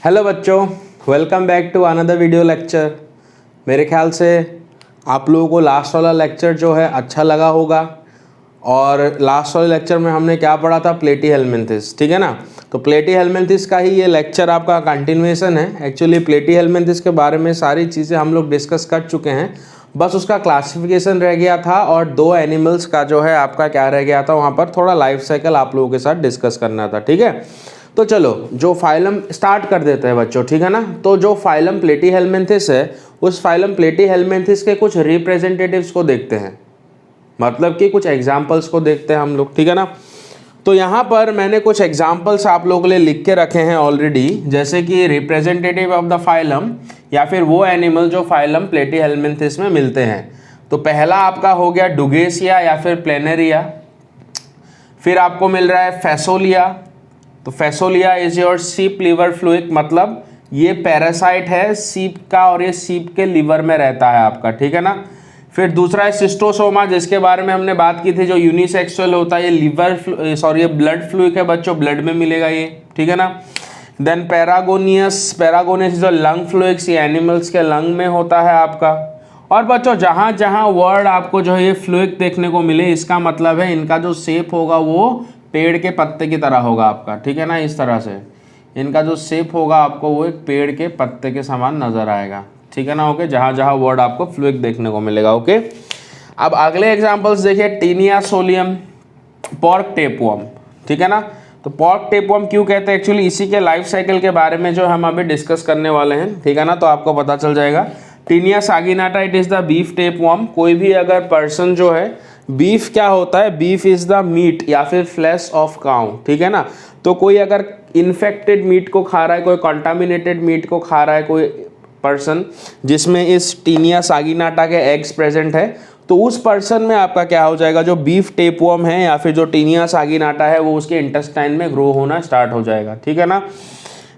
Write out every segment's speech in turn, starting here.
Hello बच्चों, welcome back to another video lecture. मेरे ख्याल से आप लोगों को लास्ट वाला लेक्चर जो है अच्छा लगा होगा। और लास्ट वाले लेक्चर में हमने क्या पढ़ा था? प्लेटीहेल्मिन्थिस, ठीक है ना। तो प्लेटीहेल्मिन्थिस का ही ये लेक्चर आपका कंटिन्यूएशन है। एक्चुअली प्लेटीहेल्मिन्थिस के बारे में सारी चीज़ें हम लोग डिस्कस कर चुके हैं, बस उसका क्लासिफिकेशन रह गया था और दो एनिमल्स का जो है आपका क्या रह गया था, वहाँ पर थोड़ा लाइफ साइकिल आप लोगों के साथ डिस्कस करना था, ठीक है। तो चलो जो फाइलम स्टार्ट कर देते हैं बच्चों, ठीक है ना। तो जो फाइलम प्लेटीहेल्मिन्थिस है, उस फाइलम प्लेटीहेल्मिन्थिस के कुछ रिप्रेजेंटेटिव्स को देखते हैं, मतलब कि कुछ एग्जाम्पल्स को देखते हैं हम लोग, ठीक है ना। तो यहाँ पर मैंने कुछ एग्जाम्पल्स आप लोगों के लिए लिख के रखे हैं ऑलरेडी, जैसे कि रिप्रेजेंटेटिव ऑफ द फाइलम या फिर वो एनिमल जो फाइलम प्लेटीहेल्मिन्थिस में मिलते हैं। तो पहला आपका हो गया डुगेसिया या फिर प्लेनेरिया। फिर आपको मिल रहा है फैसोलिया। तो फैसोलिया इज योर सीप लिवर फ्लूइड, मतलब ये पैरासाइट है सीप का और ये सीप के लिवर में रहता है आपका, ठीक है ना। फिर दूसरा है सिस्टोसोमा, जिसके बारे में हमने बात की थी, जो यूनिसेक्सुअल होता है, ये ब्लड फ्लूइड है बच्चों, ब्लड में मिलेगा ये, ठीक है ना। देन पैरागोनियस इज लंग फ्लूइड्स, ये एनिमल्स के लंग में होता है आपका। और बच्चों जहाँ जहाँ वर्ड आपको जो है ये फ्लूइड देखने को मिले, इसका मतलब है इनका जो शेप होगा वो पेड़ के पत्ते की तरह होगा आपका, ठीक है ना। इस तरह से इनका जो शेप होगा आपको वो एक पेड़ के पत्ते के समान नजर आएगा, ठीक है ना। ओके, जहाँ जहाँ वर्ड आपको फ्लूइड देखने को मिलेगा। ओके, अब अगले एग्जांपल्स देखिए, टीनिया सोलियम, पॉर्क टेपवर्म, ठीक है ना। तो पॉर्क टेपवर्म क्यों कहते हैं, एक्चुअली इसी के लाइफ साइकिल के बारे में जो हम अभी डिस्कस करने वाले हैं, ठीक है ना। तो आपको पता चल जाएगा। Taenia saginata, it is the beef tapeworm. कोई भी अगर पर्सन जो है, बीफ क्या होता है, बीफ इज द मीट या फिर फ्लैश ऑफ काउ, ठीक है ना। तो कोई अगर इन्फेक्टेड मीट को खा रहा है, कोई कंटामिनेटेड मीट को खा रहा है कोई पर्सन जिसमें इस टीनिया सागिनाटा के एग्स प्रेजेंट है, तो उस पर्सन में आपका क्या हो जाएगा, जो बीफ टेपवर्म है या फिर जो टीनिया सागिनाटा है वो उसके इंटेस्टाइन में ग्रो होना स्टार्ट हो जाएगा, ठीक है ना।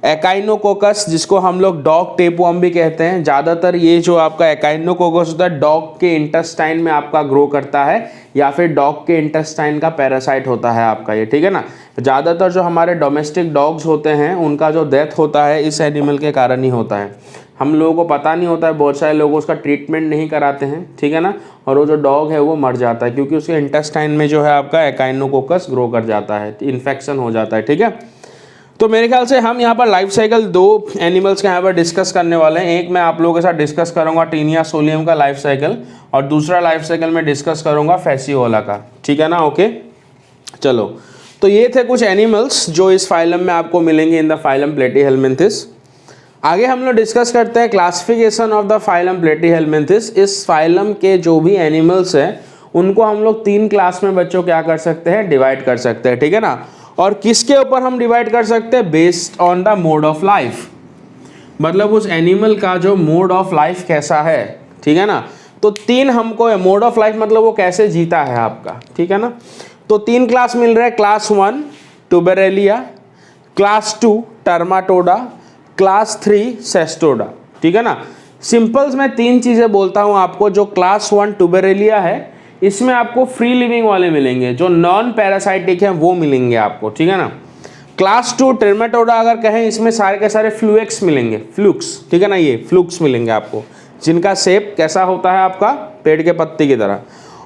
एकाइनोकोकस, जिसको हम लोग डॉग टेपवर्म भी कहते हैं, ज़्यादातर ये जो आपका एकाइनोकोकस होता है डॉग के इंटेस्टाइन में आपका ग्रो करता है या फिर डॉग के इंटेस्टाइन का पैरासाइट होता है आपका ये, ठीक है ना। ज़्यादातर जो हमारे डोमेस्टिक डॉग्स होते हैं उनका जो डेथ होता है इस एनिमल के कारण ही होता है। हम लोगों को पता नहीं होता है, बहुत सारे लोग उसका ट्रीटमेंट नहीं कराते हैं, ठीक है ना। और वो जो डॉग है वो मर जाता है क्योंकि उसके इंटेस्टाइन में जो है आपका एकाइनोकोकस ग्रो कर जाता है, इन्फेक्शन हो जाता है, ठीक है। तो मेरे ख्याल से हम यहाँ पर लाइफ साइकिल दो एनिमल्स का यहाँ पर डिस्कस करने वाले हैं। एक मैं आप लोगों के साथ डिस्कस करूँगा टीनिया सोलियम का लाइफ साइकिल, और दूसरा लाइफ साइकिल में डिस्कस करूँगा फैसियोला का, ठीक है ना। ओके, चलो, तो ये थे कुछ एनिमल्स जो इस फाइलम में आपको मिलेंगे, इन द फाइलम प्लेटीहेल्मिन्थिस। आगे हम लोग डिस्कस करते हैं क्लासिफिकेशन ऑफ द फाइलम प्लेटीहेल्मिन्थिस। इस फाइलम के जो भी एनिमल्स हैं उनको हम लोग 3 क्लास में बच्चों क्या कर सकते हैं, डिवाइड कर सकते हैं, ठीक है ना। और किसके ऊपर हम डिवाइड कर सकते हैं, based on the mode of life, मतलब उस एनिमल का जो मोड ऑफ लाइफ कैसा है, ठीक है ना। तो 3 हमको मोड ऑफ लाइफ मतलब वो कैसे जीता है आपका, ठीक है ना। तो 3 क्लास मिल रहा है, क्लास 1 टुबेरेलिया, क्लास 2 टर्माटोडा, क्लास 3 सेस्टोडा, ठीक है ना। सिंपल्स में 3 चीज़ें बोलता हूँ आपको। जो क्लास 1 टुबेरेलिया है, इसमें आपको फ्री लिविंग वाले मिलेंगे, जो नॉन पैरासाइटिक हैं वो मिलेंगे आपको, ठीक है ना। क्लास 2 टर्माटोडा अगर कहें, इसमें सारे के सारे फ्लूएक्स मिलेंगे, फ्लूक्स, ठीक है ना, ये फ्लूक्स मिलेंगे आपको, जिनका शेप कैसा होता है आपका, पेड़ के पत्ते की तरह।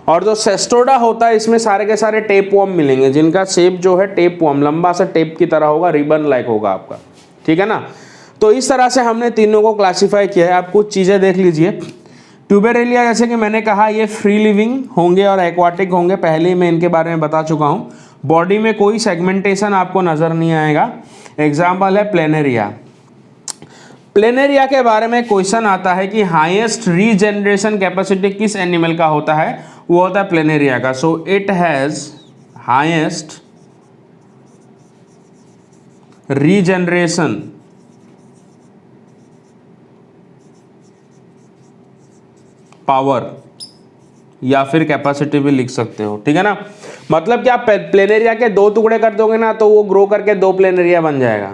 और जो सेस्टोडा होता है, इसमें सारे के सारे टेपवर्म मिलेंगे, जिनका शेप जो है टेपवर्म, लंबा सा टेप की तरह होगा, रिबन लाइक होगा आपका, ठीक है ना। तो इस तरह से हमने तीनों को क्लासीफाई किया है। आप कुछ चीज़ें देख लीजिए। ट्यूबेरेलिया, जैसे कि मैंने कहा, ये फ्री लिविंग होंगे और एक्वाटिक होंगे, पहले ही मैं इनके बारे में बता चुका हूँ। बॉडी में कोई सेगमेंटेशन आपको नज़र नहीं आएगा। एग्जाम्पल है प्लेनेरिया। प्लेनेरिया के बारे में क्वेश्चन आता है कि हाईएस्ट रीजनरेशन कैपेसिटी किस एनिमल का होता है, वो होता है प्लेनेरिया का। So it has highest regeneration power या फिर कैपेसिटी भी लिख सकते हो, ठीक है ना। मतलब कि आप प्लेनेरिया के 2 टुकड़े कर दोगे ना तो वो ग्रो करके 2 प्लेनेरिया बन जाएगा,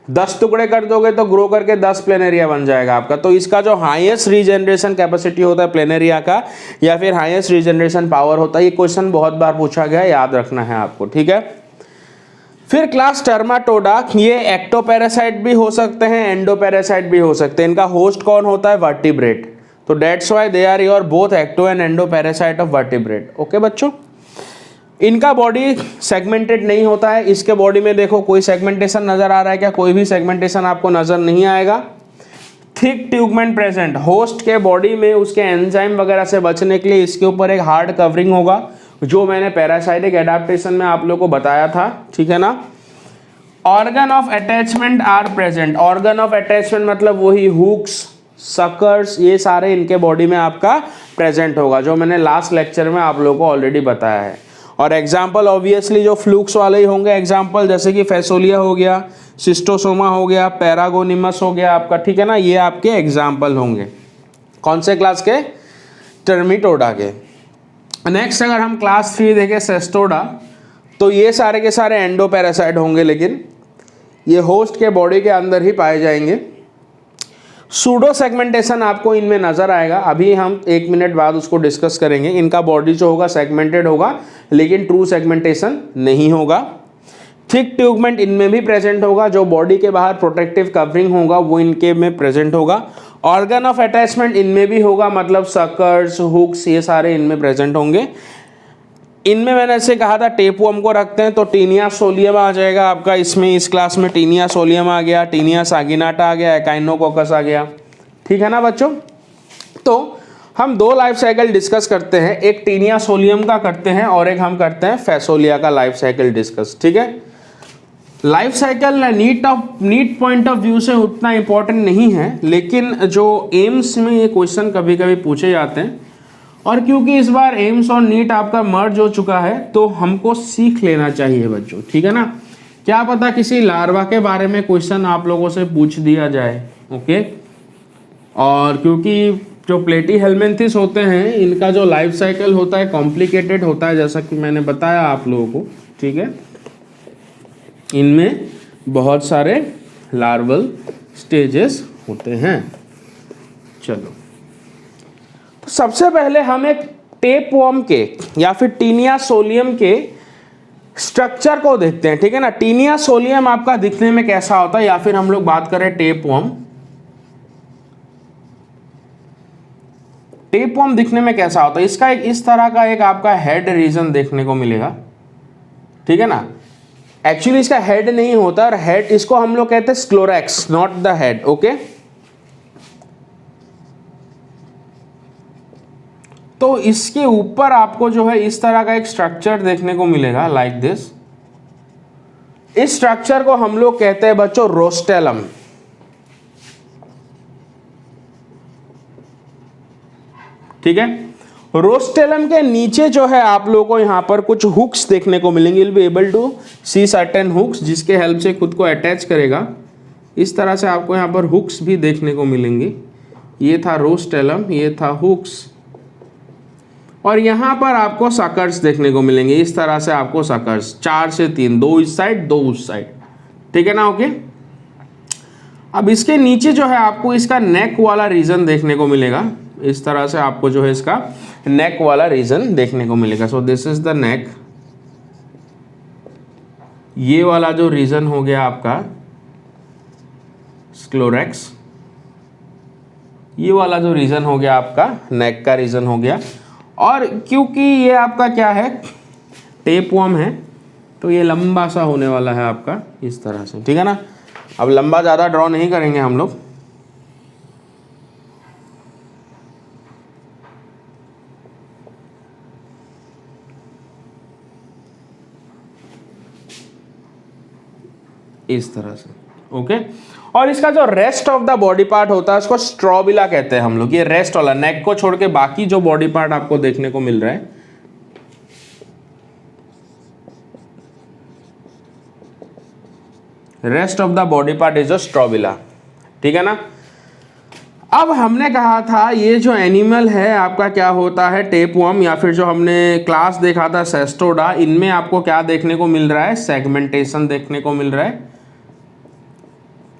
10 टुकड़े कर दोगे तो ग्रो करके 10 प्लेनेरिया बन जाएगा आपका। तो इसका जो हाईएस्ट रीजनरेशन कैपेसिटी होता है प्लेनेरिया का, या फिर हाईएस्ट रीजनरेशन पावर होता है, ये क्वेश्चन बहुत बार पूछा गया है, याद रखना है आपको, ठीक है। फिर क्लास टर्माटोडा, ये एक्टोपैरासाइट भी हो सकते हैं, एंडोपैरासाइट भी हो सकते हैं। इनका होस्ट कौन होता है? वर्टिब्रेट। तो that's why they are your both ecto and endoparasite of vertebrate. Okay बच्चों, इनका बॉडी सेगमेंटेड नहीं होता है। इसके बॉडी में देखो कोई सेगमेंटेशन नजर आ रहा है क्या? कोई भी सेगमेंटेशन आपको नजर नहीं आएगा। थिक ट्यूबमेंट प्रेजेंट, होस्ट के बॉडी में उसके एंजाइम वगैरह से बचने के लिए इसके ऊपर एक हार्ड कवरिंग होगा, जो मैंने पैरासाइटिक एडाप्टेशन में आप लोगों को बताया था, ठीक है ना। Organ of attachment are present, organ of attachment मतलब वही हुक्स, सकर्स, ये सारे इनके बॉडी में आपका प्रेजेंट होगा, जो मैंने लास्ट लेक्चर में आप लोगों को ऑलरेडी बताया है। और एग्जाम्पल ऑब्वियसली जो फ्लूक्स वाले ही होंगे एग्जाम्पल, जैसे कि फेसोलिया हो गया, सिस्टोसोमा हो गया, पैरागोनिमस हो गया आपका, ठीक है ना। ये आपके एग्जाम्पल होंगे कौन से क्लास के? टर्मिटोडा के। नेक्स्ट अगर हम क्लास 3 देखें सेस्टोडा, तो ये सारे के सारे एंडोपैरासाइट होंगे, लेकिन ये होस्ट के बॉडी के अंदर ही पाए जाएंगे। सूडो सेगमेंटेशन आपको इनमें नजर आएगा, अभी हम 1 मिनट बाद उसको डिस्कस करेंगे। इनका बॉडी जो होगा सेगमेंटेड होगा, लेकिन ट्रू सेगमेंटेशन नहीं होगा। थिक ट्यूबमेंट इनमें भी प्रेजेंट होगा, जो बॉडी के बाहर प्रोटेक्टिव कवरिंग होगा वो इनके में प्रेजेंट होगा। ऑर्गन ऑफ अटैचमेंट इनमें भी होगा, मतलब सकर्स, हुक्स, ये सारे इनमें प्रेजेंट होंगे। इनमें मैंने ऐसे कहा था टेपवर्म को रखते हैं, तो टीनिया सोलियम आ जाएगा आपका इसमें, इस क्लास में टीनिया सोलियम आ गया, टीनिया सागिनाटा आ गया, एकाइनोकोकस आ गया, ठीक है ना बच्चों। तो हम 2 लाइफ साइकिल डिस्कस करते हैं, एक टीनिया सोलियम का करते हैं और एक हम करते हैं फैसोलिया का लाइफ साइकिल डिस्कस, ठीक है। Life cycle NEET point of view से उतना इंपॉर्टेंट नहीं है, लेकिन जो एम्स में ये क्वेश्चन कभी कभी पूछे जाते हैं, और क्योंकि इस बार एम्स और नीट आपका मर्ज हो चुका है, तो हमको सीख लेना चाहिए बच्चों, ठीक है ना। क्या पता किसी लार्वा के बारे में क्वेश्चन आप लोगों से पूछ दिया जाए, ओके। और क्योंकि जो प्लेटी हेलमिंथिस होते हैं, इनका जो लाइफ साइकिल होता है कॉम्प्लिकेटेड होता है, जैसा कि मैंने बताया आप लोगों को, ठीक है। इनमें बहुत सारे लार्वल स्टेजेस होते हैं। चलो, तो सबसे पहले हम एक टेपवर्म के या फिर टीनिया सोलियम के स्ट्रक्चर को देखते हैं, ठीक है ना। टीनिया सोलियम आपका दिखने में कैसा होता है, या फिर हम लोग बात करें टेपवर्म, टेपवर्म दिखने में कैसा होता है। इसका एक इस तरह का एक आपका हेड रीजन देखने को मिलेगा, ठीक है ना। एक्चुअली इसका हेड नहीं होता, और हेड इसको हम लोग कहते हैं स्क्लोरेक्स, नॉट द हेड, ओके। तो इसके ऊपर आपको जो है इस तरह का एक स्ट्रक्चर देखने को मिलेगा, लाइक दिस। इस स्ट्रक्चर को हम लोग कहते हैं बच्चों रोस्टेलम, ठीक है। रोस्टेलम के नीचे जो है आप लोगों को यहाँ पर कुछ हुक्स देखने को मिलेंगे, will be able to see certain hooks, जिसके हेल्प से खुद को अटैच करेगा। इस तरह से आपको यहाँ पर हुक्स भी देखने को मिलेंगे। ये था रोस्टेलम, ये था हुक्स, और यहाँ पर आपको सकर्स देखने को मिलेंगे। इस तरह से आपको सकर्स 4 से 3, 2 इस साइड 2 उस साइड, ठीक है ना, ओके। अब इसके नीचे जो है आपको इसका नेक वाला रीजन देखने को मिलेगा। इस तरह से आपको जो है इसका नेक वाला रीजन देखने को मिलेगा। So this is the neck. ये वाला जो रीजन हो गया आपका स्क्लोरेक्स, ये वाला जो रीजन हो गया आपका नेक का रीजन हो गया। और क्योंकि ये आपका क्या है, टेपवर्म है, तो ये लंबा सा होने वाला है आपका इस तरह से, ठीक है ना। अब लंबा ज़्यादा ड्रॉ नहीं करेंगे हम लोग, इस तरह से, ओके। और इसका जो rest of the body part होता है उसको स्ट्रोबिला कहते हैं हम लोग। ये रेस्ट वाला, नेक को छोड़ के बाकी जो बॉडी पार्ट आपको देखने को मिल रहा है, rest of the body part is a strobila, ठीक है ना। अब हमने कहा था ये जो एनिमल है आपका क्या होता है, टेपवर्म, या फिर जो हमने क्लास देखा था सेस्टोडा, इनमें आपको क्या देखने को मिल रहा है, सेगमेंटेशन देखने को मिल रहा है।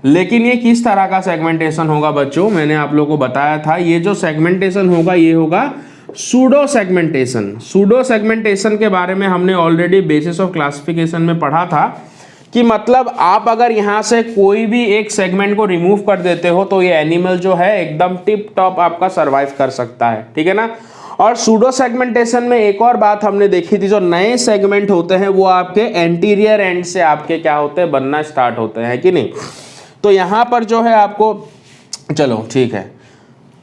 लेकिन ये किस तरह का सेगमेंटेशन होगा बच्चों, मैंने आप लोगों को बताया था, ये जो सेगमेंटेशन होगा ये होगा सूडो सेगमेंटेशन। सूडो सेगमेंटेशन के बारे में हमने ऑलरेडी बेसिस ऑफ क्लासिफिकेशन में पढ़ा था कि मतलब आप अगर यहाँ से कोई भी एक सेगमेंट को रिमूव कर देते हो तो ये एनिमल जो है एकदम टिप टॉप आपका सरवाइव कर सकता है, ठीक है ना। और सूडो सेगमेंटेशन में एक और बात हमने देखी थी, जो नए सेगमेंट होते हैं वो आपके एंटीरियर एंड से आपके क्या होते हैं, बनना स्टार्ट होते हैं कि नहीं। तो यहाँ पर जो है आपको, चलो ठीक है,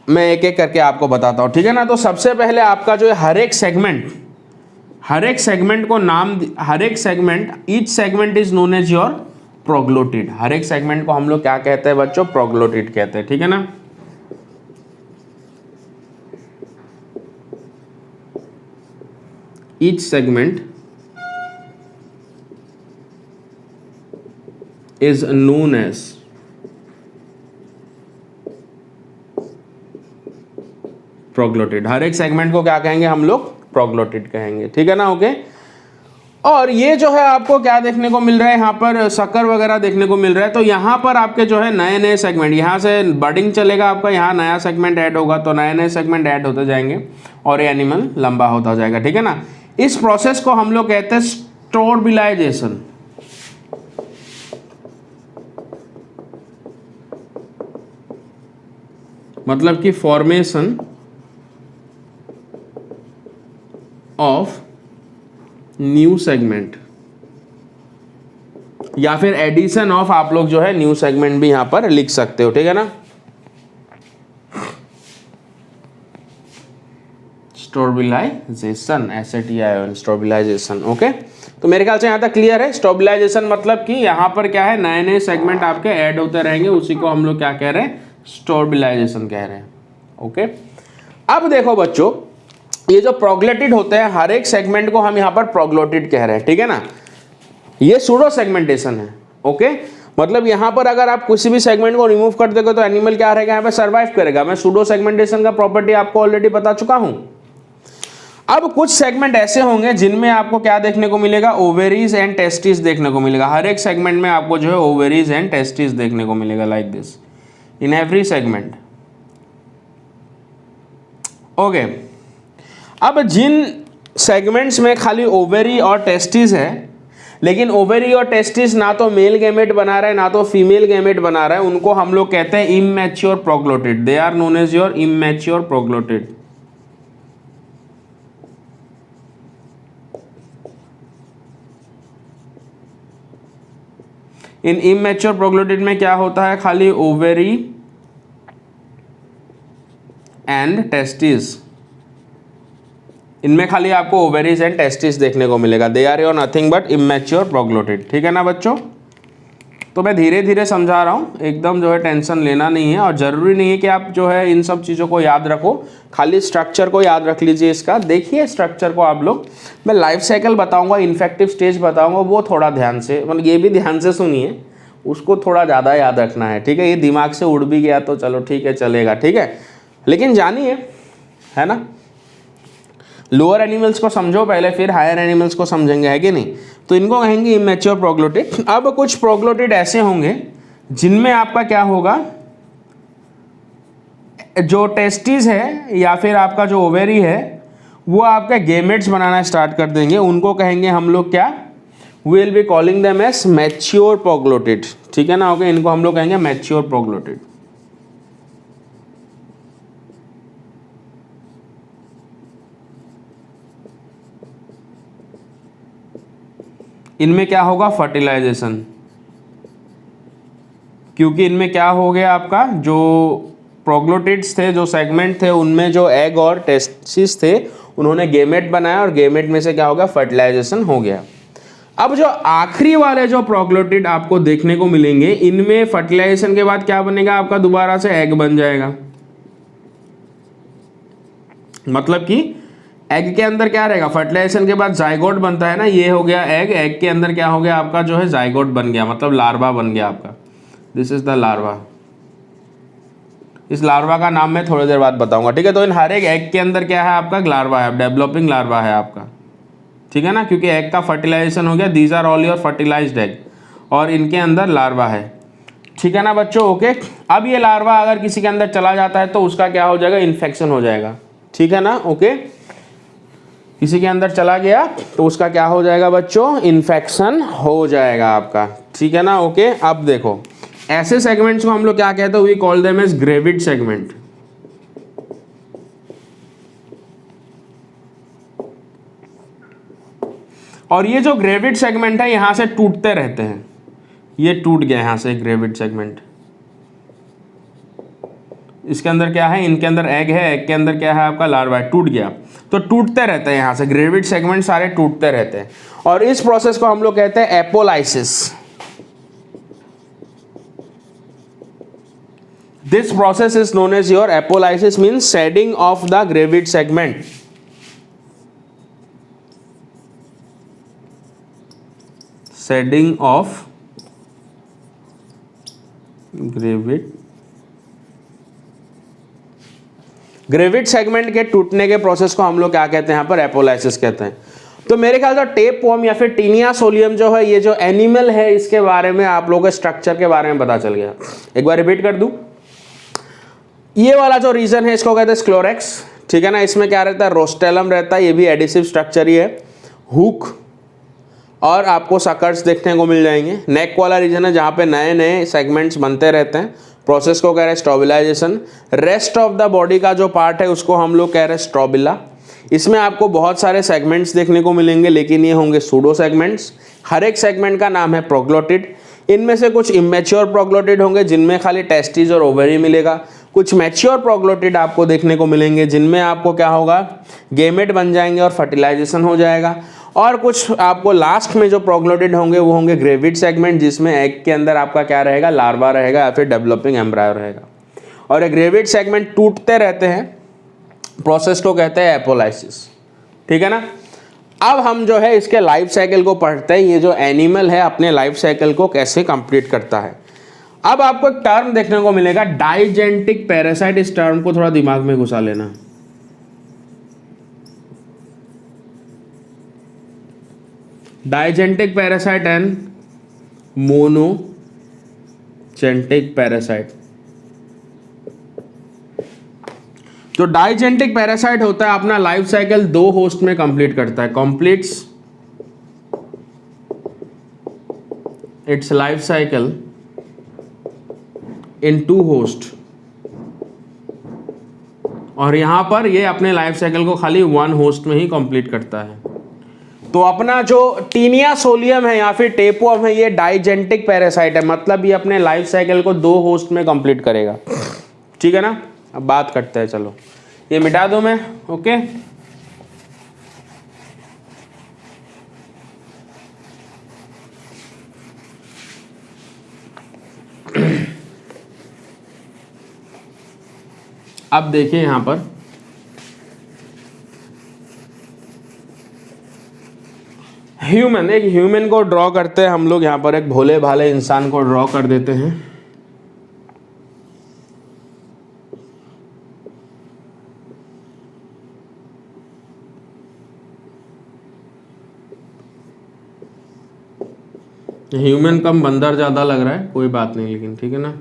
मैं एक एक करके आपको बताता हूँ, ठीक है ना। तो सबसे पहले आपका जो है हर एक सेगमेंट को नाम, हर एक segment, each segment is known as your proglottid. हर एक सेगमेंट को हम लोग क्या कहते हैं बच्चों, प्रोग्लोटिड कहते हैं, ठीक है ना। Each segment is known as proglottid. हर एक सेगमेंट को क्या कहेंगे हम लोग, प्रोग्लोटिड कहेंगे, ठीक है ना। ओके, और ये जो है आपको क्या देखने को मिल रहा है, यहाँ पर शक्कर वगैरह देखने को मिल रहा है। तो यहाँ पर आपके जो है नए नए सेगमेंट, यहाँ से बडिंग चलेगा आपका, यहाँ नया सेगमेंट ऐड होगा, तो नए नए सेगमेंट ऐड होते जाएंगे और ये एनिमल लंबा होता जाएगा, ठीक है ना। इस प्रोसेस को हम लोग कहते हैं स्टोरबिलाइजेशन। मतलब कि फॉर्मेशन ऑफ न्यू सेगमेंट, या फिर एडिशन ऑफ, आप लोग जो है न्यू सेगमेंट भी यहां पर लिख सकते हो, ठीक है ना। स्टोरबिलाइजेशन, STION, स्टोरबिलाइजेशन। ओके, तो मेरे ख्याल से यहां तक क्लियर है। स्टोरबिलाइजेशन मतलब कि यहां पर क्या है, नए नए सेगमेंट आपके ऐड होते रहेंगे, उसी को हम लोग क्या कह रहे हैं, स्टोरबिलाइजेशन कह रहे हैं। ओके, अब देखो बच्चों, ये जो प्रोग्लोटिड होते हैं, हर एक सेगमेंट को हम यहाँ पर प्रोग्लोटिड कह रहे हैं, ठीक है ना। ये सूडो सेगमेंटेशन है। ओके, मतलब यहाँ पर अगर आप किसी भी सेगमेंट को रिमूव कर दोगे तो एनिमल क्या रहेगा, यहाँ पर सर्वाइव करेगा। मैं सूडो सेगमेंटेशन का प्रॉपर्टी आपको ऑलरेडी बता चुका हूं। अब कुछ सेगमेंट ऐसे होंगे जिनमें आपको क्या देखने को मिलेगा, ओवेरीज एंड टेस्टिस देखने को मिलेगा। हर एक सेगमेंट में आपको जो है ओवेरीज एंड टेस्टिस देखने को मिलेगा, like this in every segment. Okay, अब जिन सेगमेंट्स में खाली ओवेरी और टेस्टिस है, लेकिन ओवेरी और टेस्टिस ना तो मेल गैमेट बना रहा है ना तो फीमेल गैमेट बना रहा है, उनको हम लोग कहते हैं immature proglottid. They are known as your immature proglottid. इन इमैच्योर प्रोग्लोटिड में क्या होता है, खाली ओवेरी एंड टेस्टिस, इनमें खाली आपको ओवेरीज एंड टेस्टिस देखने को मिलेगा। They are your nothing but immature proglottid, ठीक है ना बच्चों। तो मैं धीरे धीरे समझा रहा हूँ, एकदम जो है टेंशन लेना नहीं है, और ज़रूरी नहीं है कि आप जो है इन सब चीज़ों को याद रखो, खाली स्ट्रक्चर को याद रख लीजिए इसका। देखिए स्ट्रक्चर को आप लोग, मैं लाइफ साइकिल बताऊँगा, इन्फेक्टिव स्टेज बताऊँगा, वो थोड़ा ध्यान से, मतलब ये भी ध्यान से सुनिए, उसको थोड़ा ज़्यादा याद रखना है, ठीक है। ये दिमाग से उड़ भी गया तो चलो ठीक है, चलेगा, ठीक है, लेकिन जानिए, है ना। लोअर एनिमल्स को समझो पहले, फिर हायर एनिमल्स को समझेंगे, है कि नहीं। तो इनको कहेंगे इमैच्योर प्रोग्लोटिड। अब कुछ प्रोग्लोटिड ऐसे होंगे जिनमें आपका क्या होगा, जो टेस्टिस है या फिर आपका जो ओवेरी है वो आपका गेमेट्स बनाना स्टार्ट कर देंगे। उनको कहेंगे हम लोग क्या, will be calling them as mature proglottid, ठीक है ना। ओके, इनको हम लोग कहेंगे मैच्योर प्रोग्लोटिड। इनमें क्या होगा, फर्टिलाइजेशन, क्योंकि इनमें क्या हो गया, आपका जो प्रोग्लोटिड्स थे, जो सेगमेंट थे, उनमें जो एग और टेस्टिस थे, उन्होंने गेमेट बनाया और गेमेट में से क्या हो गया, फर्टिलाइजेशन हो गया। अब जो आखिरी वाले जो प्रोग्लोटिड आपको देखने को मिलेंगे, इनमें फर्टिलाइजेशन के बाद क्या बनेगा, आपका दोबारा से एग बन जाएगा। मतलब कि एग के अंदर क्या रहेगा, फर्टिलाइजेशन के बाद जाइगोट बनता है ना, ये हो गया एग, एग के अंदर क्या हो गया आपका जो है जाइगोट बन गया, मतलब लार्वा बन गया आपका। This is the larva. इस लार्वा का नाम मैं थोड़ी देर बाद बताऊंगा, ठीक है। तो इन हर एक एग के अंदर क्या है, आपका लार्वा है, डेवलपिंग लार्वा है आपका, ठीक है ना, क्योंकि एग का फर्टिलाइजेशन हो गया। These are all your fertilised egg, और इनके अंदर लार्वा है, ठीक है ना बच्चों। ओके, अब ये लार्वा अगर किसी के अंदर चला जाता है तो उसका क्या हो जाएगा, इन्फेक्शन हो जाएगा, ठीक है ना। ओके, किसी के अंदर चला गया तो उसका क्या हो जाएगा बच्चों, इन्फेक्शन हो जाएगा आपका, ठीक है ना। ओके, अब देखो ऐसे सेगमेंट्स को हम लोग क्या कहते हैं, we call them as gravid segment. और ये जो ग्रेविड सेगमेंट है यहां से टूटते रहते हैं, ये टूट गया यहां से ग्रेविड सेगमेंट, इसके अंदर क्या है, इनके अंदर एग है, एग के अंदर क्या है आपका लार्वा, टूट गया, तो टूटते रहते हैं यहां से ग्रेविड सेगमेंट सारे टूटते रहते हैं। और इस प्रोसेस को हम लोग कहते हैं apolysis. This process is known as your apolysis, means shedding of the gravid segment. Shedding of gravid segment के टूटने के प्रोसेस को हम लोग क्या कहते हैं, यहाँ पर एपोलाइसिस कहते हैं। तो मेरे ख्याल से टेप वर्म या फिर टीनिया सोलियम जो है, ये जो एनिमल है, इसके बारे में आप लोगों को स्ट्रक्चर के बारे में पता चल गया। एक बार रिपीट कर दूं, ये वाला जो रीजन है इसको कहते हैं स्क्लेरेक्स, ठीक है ना। इसमें क्या रहता है, रोस्टेलम रहता है, ये भी एडिसिव स्ट्रक्चर ही है, हुक और आपको सकर्स देखने को मिल जाएंगे। नेक वाला रीजन है जहाँ पे नए नए सेगमेंट्स बनते रहते हैं, प्रोसेस को कह रहे हैं स्ट्रोबिलाइजेशन। रेस्ट ऑफ द बॉडी का जो पार्ट है उसको हम लोग कह रहे हैं स्ट्रोबिला। इसमें आपको बहुत सारे सेगमेंट्स देखने को मिलेंगे, लेकिन ये होंगे सूडो सेगमेंट्स। हर एक सेगमेंट का नाम है प्रोग्लोटिड। इनमें से कुछ इमेच्योर प्रोग्लोटिड होंगे जिनमें खाली टेस्टिस और ओवरी मिलेगा, कुछ मैच्योर प्रोग्लोटिड आपको देखने को मिलेंगे जिनमें आपको क्या होगा, गेमेट बन जाएंगे और फर्टिलाइजेशन हो जाएगा। और कुछ आपको लास्ट में जो प्रोग्लोटिड होंगे वो होंगे ग्रेविड सेगमेंट, जिसमें एग के अंदर आपका क्या रहेगा, लार्वा रहेगा या फिर डेवलपिंग एम्ब्रायो रहेगा। और ये ग्रेविड सेगमेंट टूटते रहते हैं, प्रोसेस को कहते हैं एपोलाइसिस, ठीक है ना। अब हम जो है इसके लाइफ साइकिल को पढ़ते हैं, ये जो एनिमल है अपने लाइफ साइकिल को कैसे कंप्लीट करता है। अब आपको एक टर्म देखने को मिलेगा डाइजेंटिक पैरासाइट, इस टर्म को थोड़ा दिमाग में घुसा लेना। डाइजेंटिक पैरासाइट एंड मोनोजेंटिक पैरासाइट। जो डाइजेंटिक पैरासाइट होता है अपना लाइफ साइकिल 2 होस्ट में कंप्लीट करता है, completes it's life cycle in 2 host. और यहां पर ये अपने लाइफ साइकिल को खाली 1 होस्ट में ही कंप्लीट करता है। तो अपना जो टीनिया सोलियम है या फिर टेपवर्म है, ये डाइजेंटिक पैरासाइट है, मतलब ये अपने लाइफ साइकिल को 2 होस्ट में कंप्लीट करेगा, ठीक है ना। अब बात करते हैं, चलो ये मिटा दूं मैं, ओके। अब देखिए यहां पर ह्यूमन, एक ह्यूमन को ड्रॉ करते हैं हम लोग। यहां पर एक भोले भाले इंसान को ड्रॉ कर देते हैं। ह्यूमन कम बंदर ज्यादा लग रहा है, कोई बात नहीं, लेकिन ठीक है ना।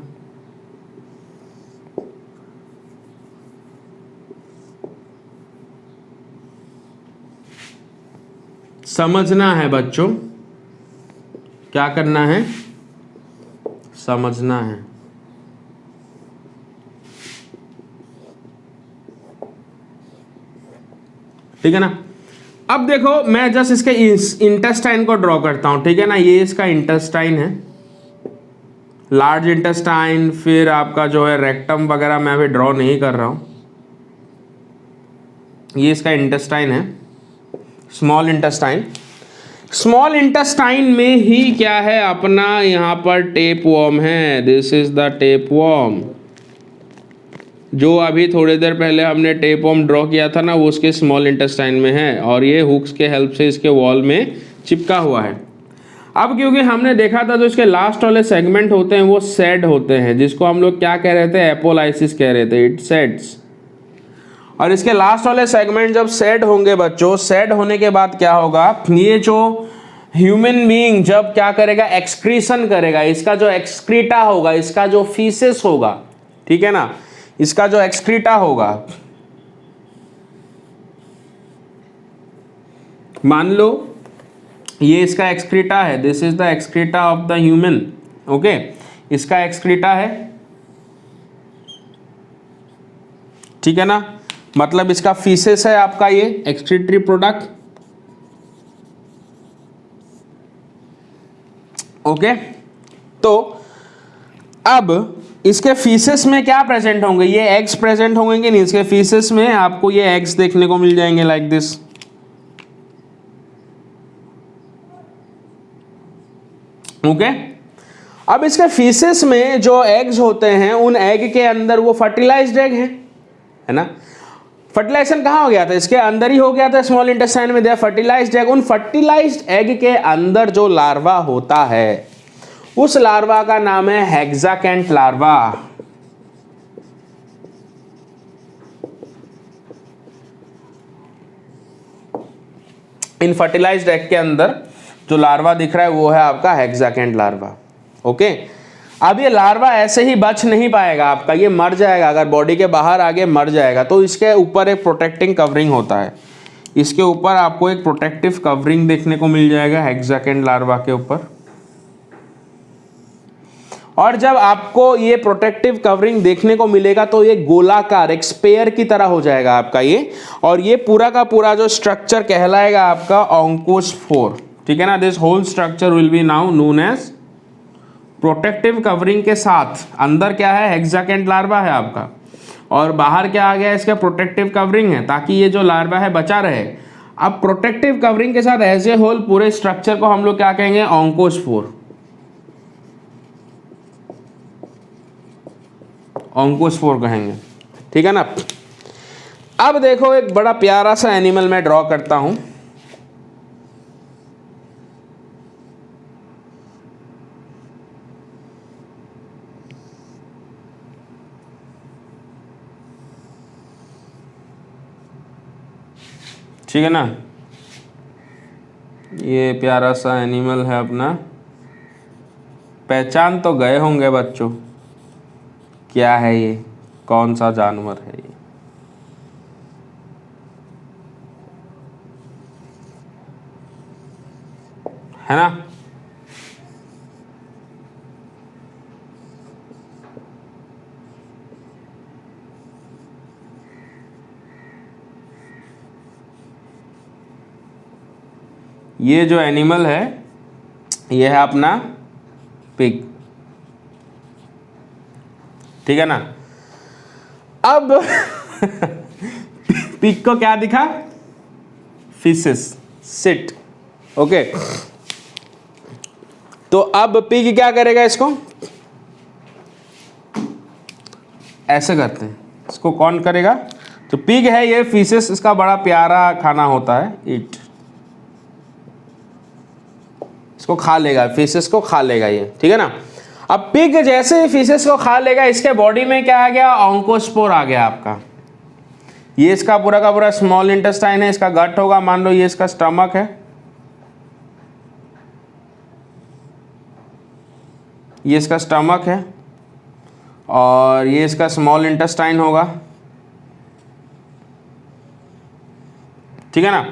समझना है बच्चों, क्या करना है, समझना है, ठीक है ना। अब देखो मैं जस्ट इसके इंटेस्टाइन को ड्रॉ करता हूं, ठीक है ना। ये इसका इंटेस्टाइन है, लार्ज इंटेस्टाइन, फिर आपका जो है रेक्टम वगैरह मैं अभी ड्रॉ नहीं कर रहा हूं। ये इसका इंटेस्टाइन है, स्मॉल इंटेस्टाइन। स्मॉल इंटेस्टाइन में ही क्या है अपना, यहां पर टेपवर्म है। दिस इज द टेपवर्म, जो अभी थोड़ी देर पहले हमने टेपवर्म ड्रॉ किया था ना, वो उसके स्मॉल इंटेस्टाइन में है और ये हुक्स के हेल्प से इसके वॉल में चिपका हुआ है। अब क्योंकि हमने देखा था जो इसके लास्ट वाले सेगमेंट होते हैं वो सेड होते हैं, जिसको हम लोग क्या कह रहे थे, एपोलाइसिस कह रहे थे, इट सेड्स। और इसके लास्ट वाले सेगमेंट जब सेड होंगे बच्चों, सेड होने के बाद क्या होगा, ये जो ह्यूमन बीइंग जब क्या करेगा, एक्सक्रीशन करेगा, इसका जो एक्सक्रीटा होगा, इसका जो फीसेस होगा, ठीक है ना, इसका जो एक्सक्रीटा होगा मान लो ये इसका एक्सक्रीटा है, this is the excreta of the human, okay, इसका एक्सक्रीटा है, ठीक है ना, मतलब इसका फीसेस है आपका ये एक्सक्रीटरी प्रोडक्ट, ओके। तो अब इसके फीसेस में क्या प्रेजेंट होंगे, ये एग्स प्रेजेंट होंगे कि नहीं, इसके फीसेस में आपको ये एग्स देखने को मिल जाएंगे लाइक दिस, ओके। अब इसके फीसेस में जो एग्स होते हैं उन एग के अंदर वो फर्टिलाइज्ड एग है ना, फर्टिलाइजेशन कहाँ हो गया था, इसके अंदर ही हो गया था, स्मॉल इंटेस्टाइन में दिया फर्टिलाइज्ड एग। उन फर्टिलाइज्ड एग के अंदर जो लार्वा होता है उस लार्वा का नाम है हेक्साकेंट लार्वा। इन फर्टिलाइज्ड एग के अंदर जो लार्वा दिख रहा है वो है आपका हेक्साकेंट लार्वा, ओके। अब ये लार्वा ऐसे ही बच नहीं पाएगा आपका, ये मर जाएगा, अगर बॉडी के बाहर आगे मर जाएगा तो इसके ऊपर एक प्रोटेक्टिंग कवरिंग होता है, इसके ऊपर आपको एक प्रोटेक्टिव कवरिंग देखने को मिल जाएगा हेक्साकेंट लार्वा के ऊपर। और जब आपको ये प्रोटेक्टिव कवरिंग देखने को मिलेगा तो ये गोलाकार एक स्पेयर की तरह हो जाएगा आपका ये, और ये पूरा का पूरा जो स्ट्रक्चर कहलाएगा आपका ऑन्कोस्पोर, ठीक है ना। This whole structure will be now known as protective covering के साथ अंदर क्या है, हेक्साकेंट लार्वा है आपका, और बाहर क्या आ गया, इसका प्रोटेक्टिव कवरिंग है ताकि ये जो लार्वा है बचा रहे। अब प्रोटेक्टिव कवरिंग के साथ एज ए होल पूरे स्ट्रक्चर को हम लोग क्या कहेंगे, ऑन्कोस्पोर, ऑन्कोस्पोर कहेंगे, ठीक है ना। अब देखो एक बड़ा प्यारा सा एनिमल मैं ड्रॉ करता हूं, ठीक है ना। ये प्यारा सा एनिमल है अपना, पहचान तो गए होंगे बच्चों, क्या है ये, कौन सा जानवर है ये, है ना। ये जो एनिमल है ये है अपना पिग, ठीक है ना। अब पिग को क्या दिखा, फीसेस, सिट, ओके। तो अब पिग क्या करेगा, इसको ऐसे करते हैं, इसको कौन करेगा, तो पिग है ये, फीसेस इसका बड़ा प्यारा खाना होता है, ईट, इसको खा लेगा, फीसेस को खा लेगा ये, ठीक है ना। अब पिग जैसे ही फीसेस को खा लेगा, इसके बॉडी में क्या आ गया, ऑन्कोस्पोर आ गया आपका। ये इसका पूरा का पूरा स्मॉल इंटेस्टाइन है, इसका गट होगा, मान लो ये इसका स्टमक है, ये इसका स्टमक है, और ये इसका स्मॉल इंटेस्टाइन होगा, ठीक है ना।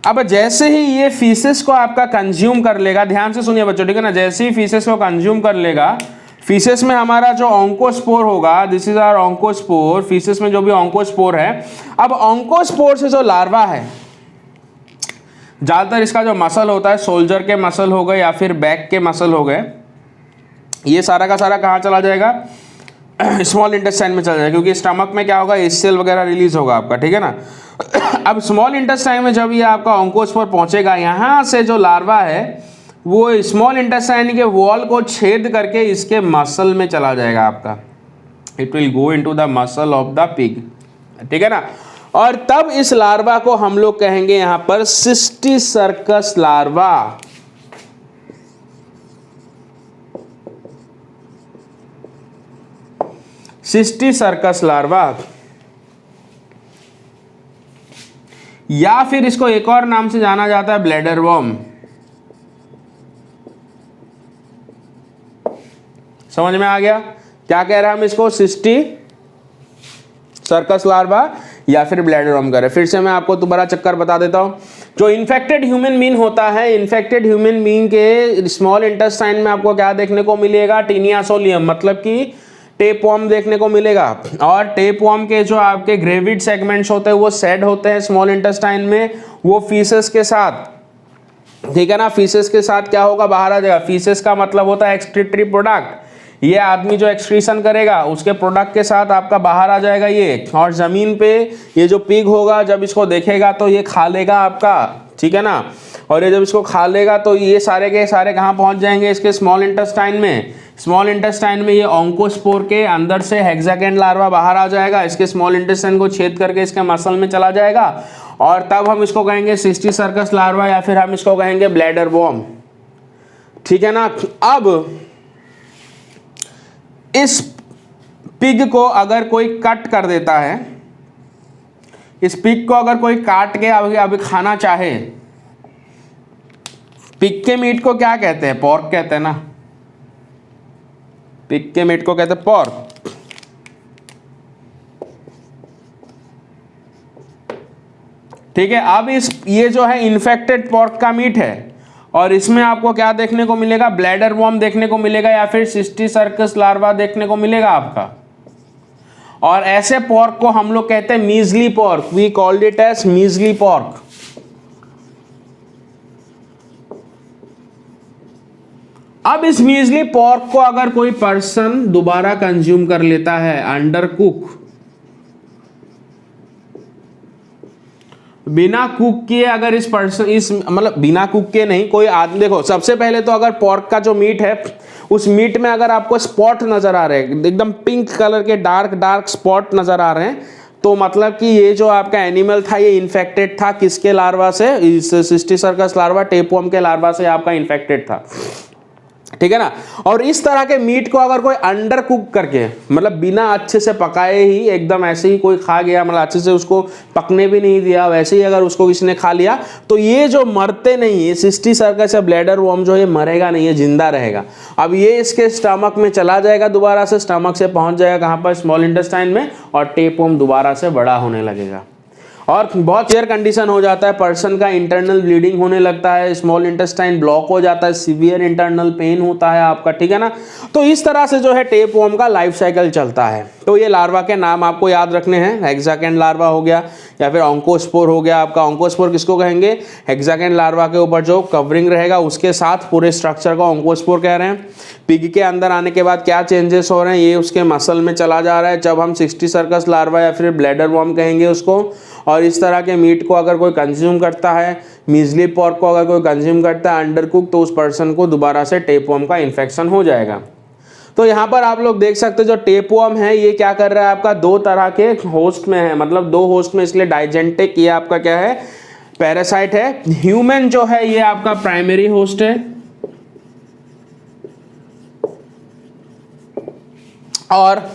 अब जैसे ही ये फीसेस को आपका कंज्यूम कर लेगा, ध्यान से सुनिए बच्चों, ठीक है ना, जैसे ही फीसेस को कंज्यूम कर लेगा, फीसेस में हमारा जो ऑन्कोस्पोर होगा, दिस इज आवर ऑन्कोस्पोर, फीसेस में जो भी ऑन्कोस्पोर है, अब ऑन्कोस्पोर से जो लार्वा है, ज़्यादातर इसका जो मसल होता है, सोल्जर के मसल हो गए या फिर बैक के मसल हो गए, ये सारा का सारा कहाँ चला जाएगा, स्मॉल इंटेस्टाइन में चला जाएगा, क्योंकि स्टमक में क्या होगा, एचसीएल वगैरह रिलीज होगा आपका, ठीक है ना। अब स्मॉल इंटेस्टाइन में जब ये आपका ऑन्कोस्पोर पहुंचेगा, यहाँ से जो लार्वा है वो स्मॉल इंटेस्टाइन के वॉल को छेद करके इसके मसल में चला जाएगा आपका, it will go into the muscle of the pig, ठीक है ना। और तब इस लार्वा को हम लोग कहेंगे यहाँ पर सिस्टिसर्कस लार्वा, सिस्टिसर्कस लार्वा, या फिर इसको एक और नाम से जाना जाता है ब्लैडर वर्म। समझ में आ गया क्या कह रहे हैं हम इसको, सिस्टिसर्कस लार्वा, या फिर ब्लैडर वर्म करे। फिर से मैं आपको दोबारा चक्कर बता देता हूँ। जो इन्फेक्टेड ह्यूमन बीन होता है, इन्फेक्टेड ह्यूमन बीन के स्मॉल इंटेस्टाइन में आपको क्या देखने को मिलेगा, टीनिया सोलियम, मतलब कि टेपवर्म देखने को मिलेगा। और टेपवर्म के जो आपके ग्रेविड सेगमेंट्स होते हैं वो सेड होते हैं स्मॉल इंटेस्टाइन में, वो फीसेस के साथ, ठीक है ना, फीसेस के साथ क्या होगा, बाहर आ जाएगा। फीसेस का मतलब होता है एक्सक्रीटरी प्रोडक्ट, ये आदमी जो एक्सक्रीशन करेगा उसके प्रोडक्ट के साथ आपका बाहर आ जाएगा ये। और जमीन पे ये जो पिग होगा जब इसको देखेगा तो ये खा लेगा आपका, ठीक है ना। और ये जब इसको खा लेगा तो ये सारे के सारे कहाँ पहुंच जाएंगे, इसके स्मॉल इंटेस्टाइन में। स्मॉल इंटेस्टाइन में ये ऑन्कोस्पोर के अंदर से हेक्सागेन लार्वा बाहर आ जाएगा, इसके स्मॉल इंटेस्टाइन को छेद करके इसके मसल में चला जाएगा, और तब हम इसको कहेंगे सिस्टी सर्कस लार्वा या फिर हम इसको कहेंगे ब्लैडर वर्म, ठीक है ना। अब इस पिग को अगर कोई कट कर देता है, इस पिग को अगर कोई काट के अभी खाना चाहे, पिग के मीट को क्या कहते हैं, पॉर्क कहते हैं ना, पिग के मीट को कहते हैं पॉर्क। ठीक है, अब ये जो है इन्फेक्टेड पॉर्क का मीट है, और इसमें आपको क्या देखने को मिलेगा, ब्लैडर वर्म देखने को मिलेगा या फिर सिस्टी सर्कस लार्वा देखने को मिलेगा आपका। और ऐसे पॉर्क को हम लोग कहते हैं measly pork, we called it as measly pork. अब इस मीजली पॉर्क को अगर कोई पर्सन दोबारा कंज्यूम कर लेता है अंडर कुक, बिना कुक किए, अगर इस पर्सन इस मतलब बिना कुक के नहीं, कोई आदमी, देखो सबसे पहले तो अगर पॉर्क का जो मीट है उस मीट में अगर आपको स्पॉट नजर आ रहे हैं, एकदम पिंक कलर के डार्क स्पॉट नजर आ रहे हैं, तो मतलब कि ये जो आपका एनिमल था ये इन्फेक्टेड था किसके लार्वा से, इस सिस्टी सर्कस लार्वा, टेपवर्म के लार्वा से आपका इन्फेक्टेड था, ठीक है ना। और इस तरह के मीट को अगर कोई अंडर कुक करके, मतलब बिना अच्छे से पकाए ही एकदम ऐसे ही कोई खा गया, मतलब अच्छे से उसको पकने भी नहीं दिया, वैसे ही अगर उसको किसी ने खा लिया, तो ये जो मरते नहीं, ये सिस्टी सर्कस या ब्लैडर वर्म जो ये मरेगा नहीं, ये जिंदा रहेगा। अब ये इसके स्टमक में चला जाएगा, दोबारा से स्टमक से पहुंच जाएगा कहाँ पर, स्मॉल इंटेस्टाइन में, और टेपवर्म दोबारा से बड़ा होने लगेगा। और बहुत सीवियर कंडीशन हो जाता है, पर्सन का इंटरनल ब्लीडिंग होने लगता है, स्मॉल इंटेस्टाइन ब्लॉक हो जाता है, सीवियर इंटरनल पेन होता है आपका, ठीक है ना। तो इस तरह से जो है टेपवर्म का लाइफ साइकिल चलता है। तो ये लार्वा के नाम आपको याद रखने हैं, हेक्सागेन लार्वा हो गया या फिर ऑन्कोस्पोर हो गया आपका। ऑन्कोस्पोर किसको कहेंगे, हेक्सागेन लार्वा के ऊपर जो कवरिंग रहेगा उसके साथ पूरे स्ट्रक्चर को ऑन्कोस्पोर कह रहे हैं। पिग के अंदर आने के बाद क्या चेंजेस हो रहे हैं, ये उसके मसल में चला जा रहा है, जब हम सिस्टी सर्कस लार्वा या फिर ब्लैडर वर्म कहेंगे उसको। और इस तरह के मीट को अगर कोई कंज्यूम करता है, मीजली पॉर्क को अगर कोई कंज्यूम करता है अंडर कुक, तो उस पर्सन को दोबारा से टेपवर्म का इन्फेक्शन हो जाएगा। तो यहाँ पर आप लोग देख सकते हैं जो टेपवर्म है ये क्या कर रहा है आपका, दो तरह के होस्ट में है, मतलब दो होस्ट में, इसलिए डाइजेंटिक, ये आपका क्या है, पैरासाइट है। ह्यूमन जो है ये आपका प्राइमरी होस्ट है, और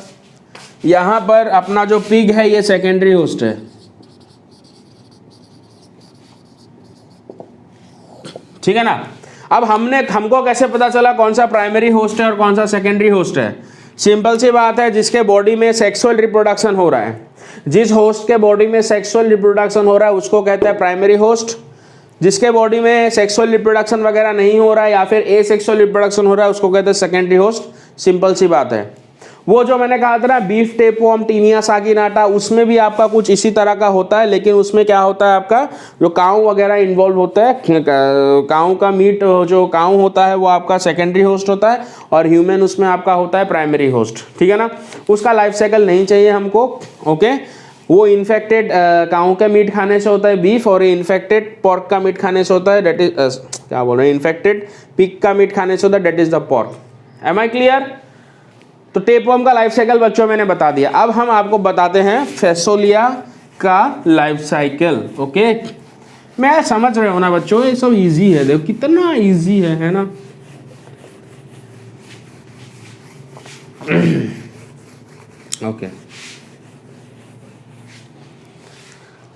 यहां पर अपना जो पिग है ये सेकेंडरी होस्ट है, ठीक है ना। अब हमको कैसे पता चला कौन सा प्राइमरी होस्ट है और कौन सा सेकेंडरी होस्ट है, सिंपल सी बात है, जिसके बॉडी में सेक्सुअल रिप्रोडक्शन हो रहा है, जिस होस्ट के बॉडी में सेक्सुअल रिप्रोडक्शन हो रहा है उसको कहते हैं प्राइमरी होस्ट। जिसके बॉडी में सेक्सुअल रिप्रोडक्शन वगैरह नहीं हो रहा है या फिर एसेक्सुअल रिप्रोडक्शन हो रहा है उसको कहते हैं सेकेंडरी होस्ट। सिंपल सी बात है। वो जो मैंने कहा था ना बीफ टेपवर्म, टीनिया सागिनाटा, उसमें भी आपका कुछ इसी तरह का होता है, लेकिन उसमें क्या होता है आपका जो काऊ वगैरह इन्वॉल्व होता है, काऊ का मीट जो काऊ होता है वो आपका सेकेंडरी होस्ट होता है, और ह्यूमन उसमें आपका होता है प्राइमरी होस्ट, ठीक है ना। उसका लाइफ साइकिल नहीं चाहिए हमको, ओके। वो इन्फेक्टेड काऊ का मीट खाने से होता है बीफ, और इन्फेक्टेड पॉर्क का मीट खाने से होता है, डेट इज क्या बोल रहे हैं, इन्फेक्टेड पिग का मीट खाने से होता है, that is the pork. Am I clear? तो टेपवर्म का लाइफ साइकिल बच्चों मैंने बता दिया। अब हम आपको बताते हैं फैसोलिया का लाइफ साइकिल, ओके। मैं समझ रहे हो ना बच्चों, ये सब इजी है, देखो कितना इजी है ना। Okay,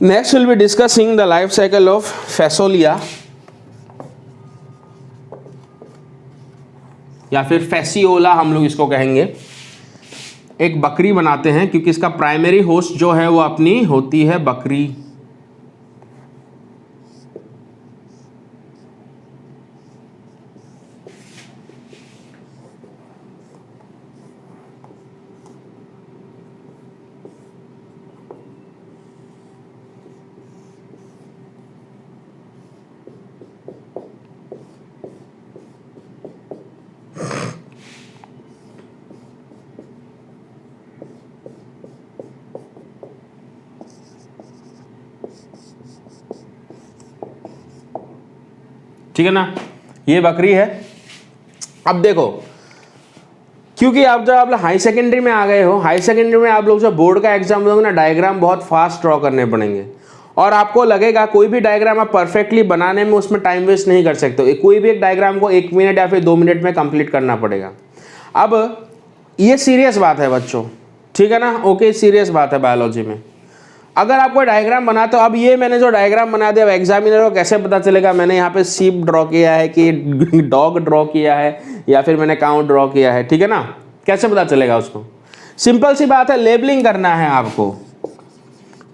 next will be discussing the life cycle of Fasciola या फिर फैसियोला हम लोग इसको कहेंगे। एक बकरी बनाते हैं, क्योंकि इसका प्राइमरी होस्ट जो है वो अपनी होती है बकरी। ठीक है ना, ये बकरी है। अब देखो, क्योंकि आप जब आप हाई सेकेंडरी में आ गए हो, हाई सेकेंडरी में आप लोग जब बोर्ड का एग्जाम दोगे ना, डायग्राम बहुत फास्ट ड्रॉ करने पड़ेंगे और आपको लगेगा कोई भी डायग्राम आप परफेक्टली बनाने में उसमें टाइम वेस्ट नहीं कर सकते। कोई भी एक डायग्राम को 1 मिनट या फिर 2 मिनट में कंप्लीट करना पड़ेगा। अब ये सीरियस बात है बच्चों, ठीक है ना, ओके, सीरियस बात है बायोलॉजी में। अगर आप कोई डायग्राम बनाते हो, अब ये मैंने जो डायग्राम बना दिया, अब एग्जामिनर को कैसे पता चलेगा मैंने यहाँ पे सीप ड्रॉ किया है कि डॉग ड्रॉ किया है या फिर मैंने काउ ड्रॉ किया है, ठीक है ना, कैसे पता चलेगा उसको? सिंपल सी बात है, लेबलिंग करना है आपको,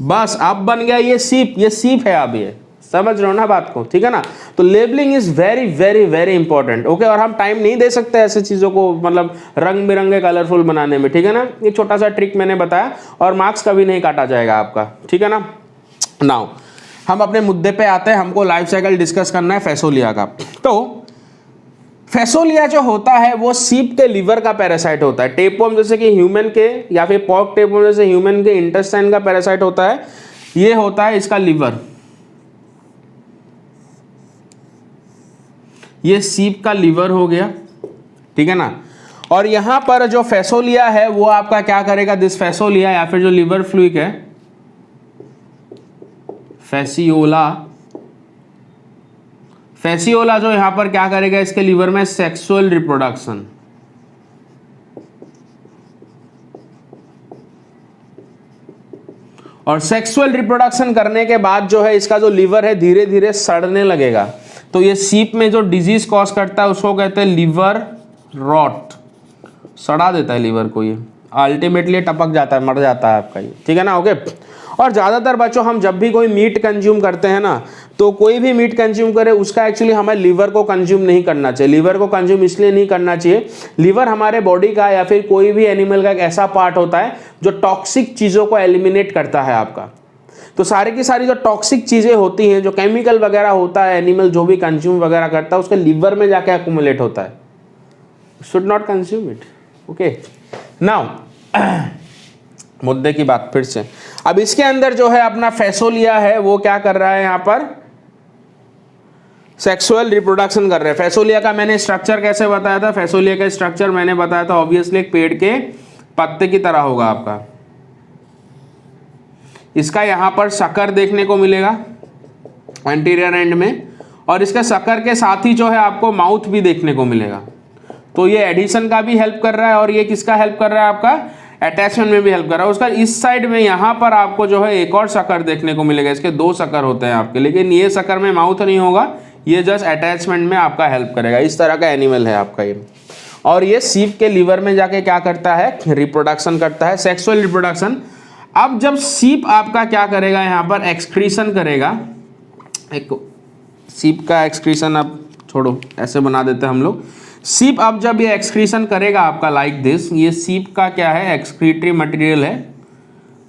बस। अब बन गया ये सीप है, अब ये समझ रहे हो ना बात को, ठीक है ना। तो labelling is very very very important, okay. और हम टाइम नहीं दे सकते ऐसे चीज़ों को, मतलब रंग बिरंगे कलरफुल बनाने में, ठीक है ना। ये छोटा सा ट्रिक मैंने बताया और मार्क्स कभी नहीं काटा जाएगा आपका, ठीक है ना। नाउ हम अपने मुद्दे पे आते हैं, हमको लाइफ साइकिल डिस्कस करना है फैसोलिया का। तो फैसोलिया जो होता है वो सीप के लीवर का पैरासाइट होता है। टेपवर्म जैसे कि ह्यूमन के, या फिर पॉर्क टेपवर्म जैसे ह्यूमन के इंटेस्टाइन का पैरासाइट होता है, ये होता है इसका लीवर। ये सीप का लीवर हो गया, ठीक है ना। और यहां पर जो फैसोलिया है वो आपका क्या करेगा, दिस फैसोलिया या फिर जो लीवर फ्लूइड है, फैसियोला जो यहां पर क्या करेगा इसके लीवर में, सेक्सुअल रिप्रोडक्शन। और सेक्सुअल रिप्रोडक्शन करने के बाद जो है इसका जो लीवर है धीरे धीरे सड़ने लगेगा। तो ये सीप में जो डिजीज कॉज करता है उसको कहते हैं लीवर रॉट, सड़ा देता है लीवर को, ये अल्टीमेटली टपक जाता है, मर जाता है आपका ये, ठीक है ना, ओके। और ज़्यादातर बच्चों हम जब भी कोई मीट कंज्यूम करते हैं ना, तो कोई भी मीट कंज्यूम करे उसका एक्चुअली हमें लीवर को कंज्यूम नहीं करना चाहिए। लीवर को कंज्यूम इसलिए नहीं करना चाहिए, लीवर हमारे बॉडी का या फिर कोई भी एनिमल का एक ऐसा पार्ट होता है जो टॉक्सिक चीज़ों को एलिमिनेट करता है आपका। तो सारी की सारी जो टॉक्सिक चीज़ें होती हैं, जो केमिकल वगैरह होता है, एनिमल जो भी कंज्यूम वगैरह करता है उसके लीवर में जाके एक्यूमुलेट होता है। Should not consume it, okay. Now मुद्दे की बात फिर से, अब इसके अंदर जो है अपना फैसोलिया है वो क्या कर रहा है, यहाँ पर सेक्सुअल रिप्रोडक्शन कर रहे हैं। फैसोलिया का मैंने स्ट्रक्चर कैसे बताया था, फैसोलिया का स्ट्रक्चर मैंने बताया था ऑब्वियसली एक पेड़ के पत्ते की तरह होगा आपका। इसका यहाँ पर शक्कर देखने को मिलेगा एंटीरियर एंड में, और इसके शक्कर के साथ ही जो है आपको माउथ भी देखने को मिलेगा। तो ये एडिशन का भी हेल्प कर रहा है और ये किसका हेल्प कर रहा है, आपका अटैचमेंट में भी हेल्प कर रहा है। उसका इस साइड में यहाँ पर आपको जो है एक और शक्कर देखने को मिलेगा। इसके 2 शक्कर होते हैं आपके, लेकिन ये शक्कर में माउथ नहीं होगा, ये जस्ट अटैचमेंट में आपका हेल्प करेगा। इस तरह का एनिमल है आपका ये। और ये सीप के लीवर में जाके क्या करता है, रिप्रोडक्शन करता है, सेक्सुअल रिप्रोडक्शन। अब जब सीप आपका क्या करेगा, यहाँ पर एक्सक्रीशन करेगा। एक सीप का एक्सक्रीशन अब छोड़ो, ऐसे बना देते हैं हम लोग। सीप अब जब ये एक्सक्रीशन करेगा आपका लाइक दिस, ये सीप का क्या है, एक्सक्रीटरी मटेरियल है।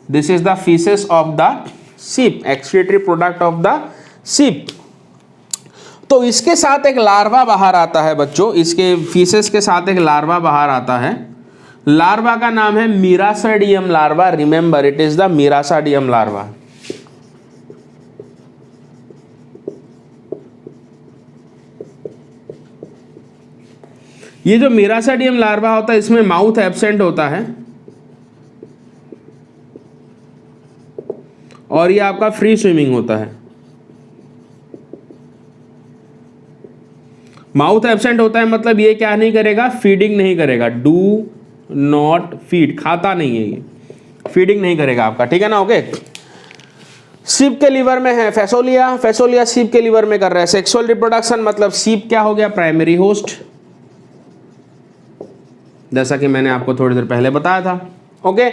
This is the faeces of the ship, excretory product of the ship. तो इसके साथ एक लार्वा बाहर आता है बच्चों, इसके फीसेस के साथ एक लार्वा बाहर आता है। लार्वा का नाम है miracidium larva. Remember, it is the miracidium larva. ये जो मीरासाडियम लार्वा होता है इसमें माउथ एब्सेंट होता है और ये आपका फ्री स्विमिंग होता है। माउथ एब्सेंट होता है मतलब ये क्या नहीं करेगा, फीडिंग नहीं करेगा। डू नॉट फीड, खाता नहीं है ये, फीडिंग नहीं करेगा आपका, ठीक है ना, ओके। सीप के लीवर में है फैसोलिया, फैसोलिया सीप के लीवर में कर रहा है सेक्सुअल रिप्रोडक्शन। मतलब सीप क्या हो गया, प्राइमरी होस्ट, जैसा कि मैंने आपको थोड़ी देर पहले बताया था। ओके,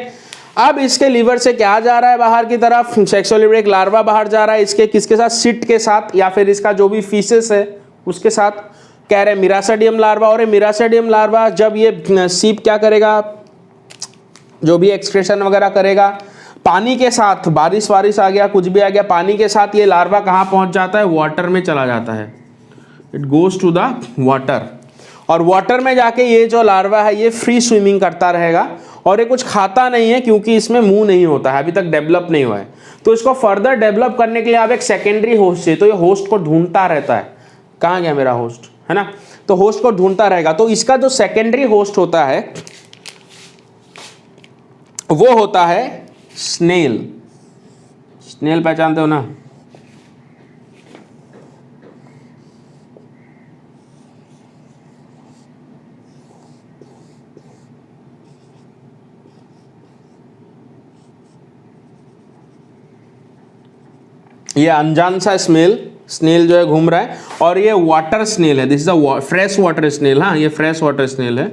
अब इसके लीवर से क्या जा रहा है बाहर की तरफ, सेक्सुअल लिवर एक लार्वा बाहर जा रहा है, इसके किसके साथ, सिट के साथ या फिर इसका जो भी फीसेस है उसके साथ, कह रहे मिरासाडियम लार्वा। और ये मिरासाडियम लार्वा जब ये सीप क्या करेगा, जो भी एक्सक्रेशन वगैरह करेगा पानी के साथ, बारिश वारिश आ गया कुछ भी आ गया, पानी के साथ ये लार्वा कहाँ पहुँच जाता है, वाटर में चला जाता है, it goes to the water. और वाटर में जाके ये जो लार्वा है ये फ्री स्विमिंग करता रहेगा और ये कुछ खाता नहीं है क्योंकि इसमें मुंह नहीं होता है, अभी तक डेवलप नहीं हुआ है। तो इसको फर्दर डेवलप करने के लिए अब एक सेकेंडरी होस्ट चाहिए, तो ये होस्ट को ढूंढता रहता है, कहाँ गया मेरा होस्ट, है ना, तो होस्ट को ढूंढता रहेगा। तो इसका जो सेकेंडरी होस्ट होता है वो होता है स्नेल। स्नेल पहचानते हो ना, ये अनजान सा स्नेल जो है घूम रहा है, और ये वाटर स्नेल है, this is a fresh water snail. हाँ, ये फ्रेश वाटर स्नेल है।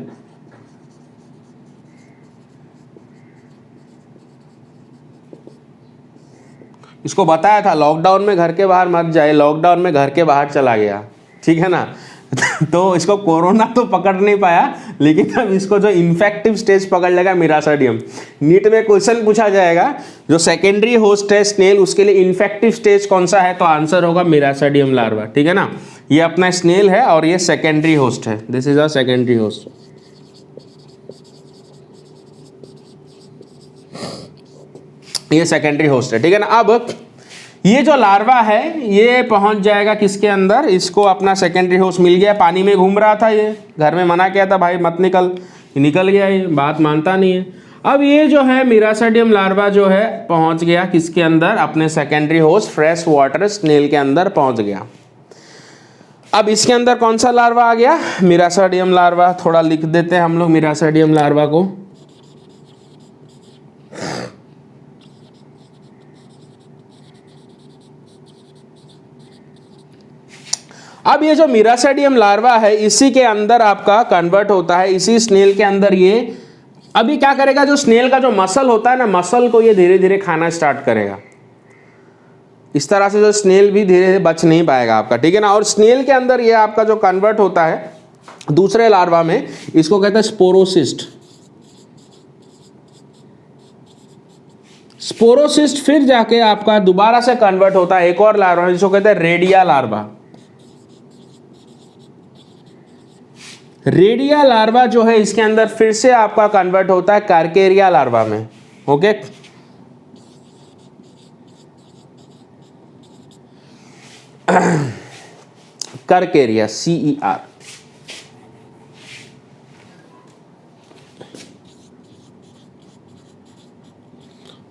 इसको बताया था लॉकडाउन में घर के बाहर मत जाए, लॉकडाउन में घर के बाहर चला गया, ठीक है ना तो इसको कोरोना तो पकड़ नहीं पाया, लेकिन अब इसको जो इन्फेक्टिव स्टेज पकड़ लेगा मिरासाडियम। नीट में क्वेश्चन पूछा जाएगा जो सेकेंडरी होस्ट है स्नेल, उसके लिए इन्फेक्टिव स्टेज कौन सा है, तो आंसर होगा मिरासाडियम लार्वा, ठीक है ना। ये अपना स्नेल है और ये सेकेंडरी होस्ट है, this is a secondary host. ये सेकेंडरी होस्ट है, ठीक है ना। अब ये जो लार्वा है ये पहुंच जाएगा किसके अंदर, इसको अपना सेकेंडरी होस्ट मिल गया, पानी में घूम रहा था, ये घर में मना किया था भाई मत निकल, निकल गया, ये बात मानता नहीं है। अब ये जो है मिरासाडियम लार्वा जो है पहुंच गया किसके अंदर, अपने secondary host fresh water snail के अंदर पहुंच गया। अब इसके अंदर कौन सा लार्वा आ गया, मिरासाडियम लार्वा। थोड़ा लिख देते हैं हम लोग मिरासाडियम लार्वा को। अब ये जो मिरासाडियम लार्वा है इसी के अंदर आपका कन्वर्ट होता है, इसी स्नेल के अंदर ये अभी क्या करेगा, जो स्नेल का जो मसल होता है ना, मसल को ये धीरे धीरे खाना स्टार्ट करेगा। इस तरह से जो स्नेल भी धीरे धीरे बच नहीं पाएगा आपका, ठीक है ना। और स्नेल के अंदर ये आपका जो कन्वर्ट होता है दूसरे लार्वा में, इसको कहते हैं स्पोरोसिस्ट। स्पोरोसिस्ट फिर जाके आपका दोबारा से कन्वर्ट होता है एक और लार्वा जिसको कहते हैं रेडिया लार्वा। रेडिया लार्वा जो है इसके अंदर फिर से आपका कन्वर्ट होता है कार्केरिया लार्वा में, ओके। कार्केरिया CER।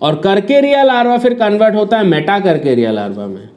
और कार्केरिया लार्वा फिर कन्वर्ट होता है मेटा कार्केरिया लार्वा में।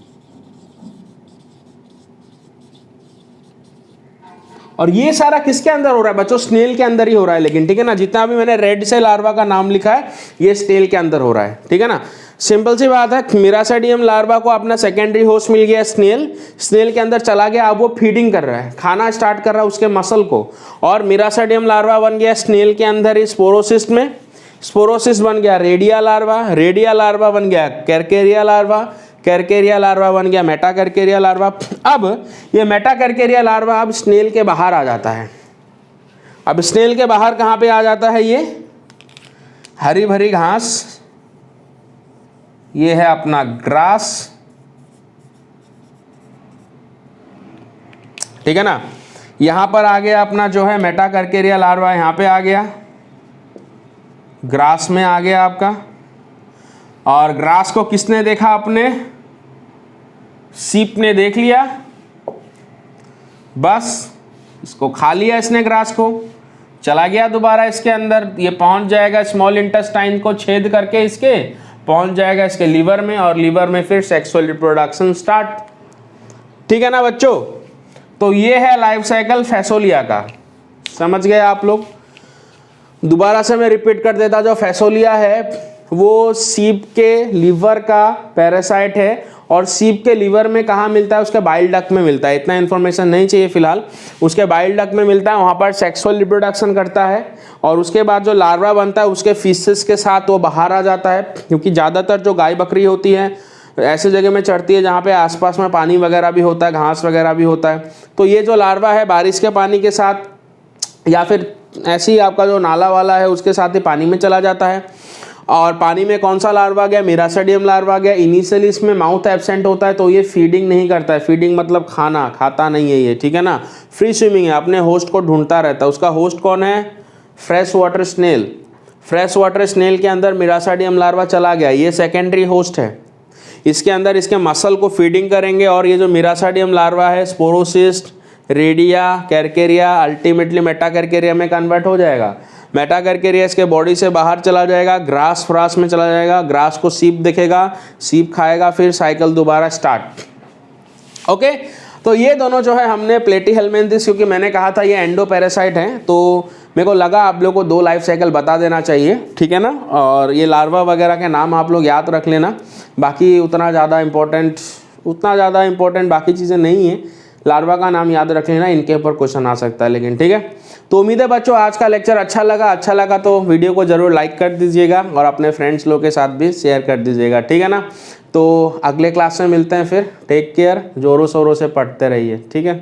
और ये सारा किसके अंदर हो रहा है बच्चों, स्नेल के अंदर ही हो रहा है, लेकिन ठीक है ना। जितना भी मैंने रेड से लार्वा का नाम लिखा है ये स्नेल के अंदर हो रहा है, ठीक है ना। सिंपल सी बात है, मिरासाडियम लार्वा को अपना सेकेंडरी होस्ट मिल गया स्नेल, स्नेल के अंदर चला गया, अब वो फीडिंग कर रहा है, खाना स्टार्ट कर रहा है उसके मसल को। और मिरासाडियम लार्वा बन गया स्नेल के अंदर ही स्पोरोसिस्ट में, स्पोरोसिस्ट बन गया रेडिया लार्वा, रेडिया लार्वा बन गया कैरकेरिया लार्वा, कैरकेरिया लार्वा बन गया मेटा कैरकेरिया लार्वा। अब ये मेटा कैरकेरिया लार्वा अब स्नेल के बाहर आ जाता है। अब स्नेल के बाहर कहाँ पे आ जाता है, ये हरी भरी घास, ये है अपना ग्रास, ठीक है ना। यहां पर आ गया अपना जो है मेटा कैरकेरिया लार्वा, यहां पे आ गया, ग्रास में आ गया आपका। और ग्रास को किसने देखा, अपने सीप ने देख लिया, बस इसको खा लिया इसने, ग्रास को, चला गया दोबारा इसके अंदर, ये पहुंच जाएगा स्मॉल इंटेस्टाइन को छेद करके, इसके पहुंच जाएगा इसके लीवर में, और लीवर में फिर सेक्सुअल रिप्रोडक्शन स्टार्ट, ठीक है ना बच्चों। तो ये है लाइफ साइकिल फैसोलिया का, समझ गए आप लोग। दोबारा से मैं रिपीट कर देता, जो फैसोलिया है वो सीप के लीवर का पैरासाइट है और सीप के लीवर में कहाँ मिलता है, उसके बाइल डक्ट में मिलता है। इतना इन्फॉर्मेशन नहीं चाहिए फिलहाल। उसके बाइल डक्ट में मिलता है, वहाँ पर सेक्सुअल रिप्रोडक्शन करता है और उसके बाद जो लार्वा बनता है उसके फीसेस के साथ वो बाहर आ जाता है, क्योंकि ज़्यादातर जो गाय बकरी होती है ऐसे जगह में चढ़ती है जहाँ पे आसपास में पानी वगैरह भी होता है, घास वगैरह भी होता है। तो ये जो लार्वा है बारिश के पानी के साथ या फिर ऐसे ही आपका जो नाला वाला है उसके साथ ही पानी में चला जाता है। और पानी में कौन सा लार्वा गया, मिरासाडियम लार्वा गया। इनिशियली इसमें माउथ एब्सेंट होता है, तो ये फीडिंग नहीं करता है। फीडिंग मतलब खाना खाता नहीं है ये, ठीक है ना। फ्री स्विमिंग है, अपने होस्ट को ढूंढता रहता है। उसका होस्ट कौन है, fresh water snail. Fresh water snail के अंदर मिरासाडियम लार्वा चला गया, ये सेकेंडरी होस्ट है। इसके अंदर इसके मसल को फीडिंग करेंगे और ये जो मिरासाडियम लार्वा है स्पोरोसिस्ट, रेडिया, कैरकेरिया, अल्टीमेटली मेटा कैरकेरिया में कन्वर्ट हो जाएगा। मेटा कैरकेरिया इसके बॉडी से बाहर चला जाएगा, ग्रास फ्रास में चला जाएगा। ग्रास को सीप दिखेगा, सीप खाएगा, फिर साइकिल दोबारा स्टार्ट। ओके, तो ये दोनों जो है हमने प्लेटीहेल्मिन्थिस, क्योंकि मैंने कहा था ये एंडो पैरासाइट हैं, तो मेरे को लगा आप लोग को 2 लाइफ साइकिल बता देना चाहिए, ठीक है ना। और ये लार्वा वगैरह के नाम आप लोग याद रख लेना, बाकी उतना ज़्यादा इम्पोर्टेंट बाकी चीज़ें नहीं है। लार्वा का नाम याद रख लेना, इनके ऊपर क्वेश्चन आ सकता है लेकिन, ठीक है। तो उम्मीद है बच्चों आज का लेक्चर अच्छा लगा तो वीडियो को ज़रूर लाइक कर दीजिएगा और अपने फ्रेंड्स लोग के साथ भी शेयर कर दीजिएगा, ठीक है ना। तो अगले क्लास में मिलते हैं फिर। टेक केयर, ज़ोरों शोरों से पढ़ते रहिए, ठीक है।